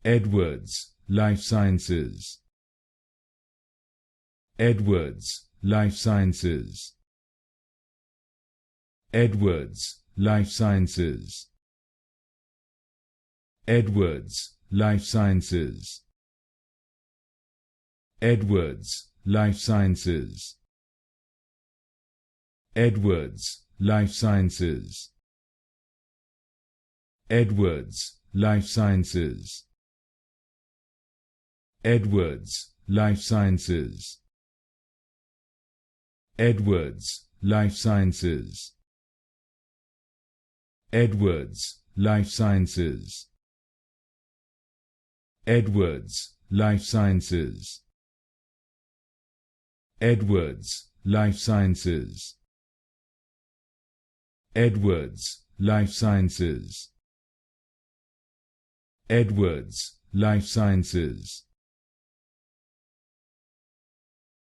Edwards, Life Sciences. Edwards, Life Sciences. Edwards, Life Sciences. Edwards, Life Sciences. Edwards, Life Sciences. Edwards, Life Sciences. Edwards, Life Sciences. Edwards, Life Sciences. Edwards, Life Sciences. Edwards, Life Sciences. Edwards, Life Sciences. Edwards, Life Sciences. Edwards, Life Sciences. Edwards, Life Sciences.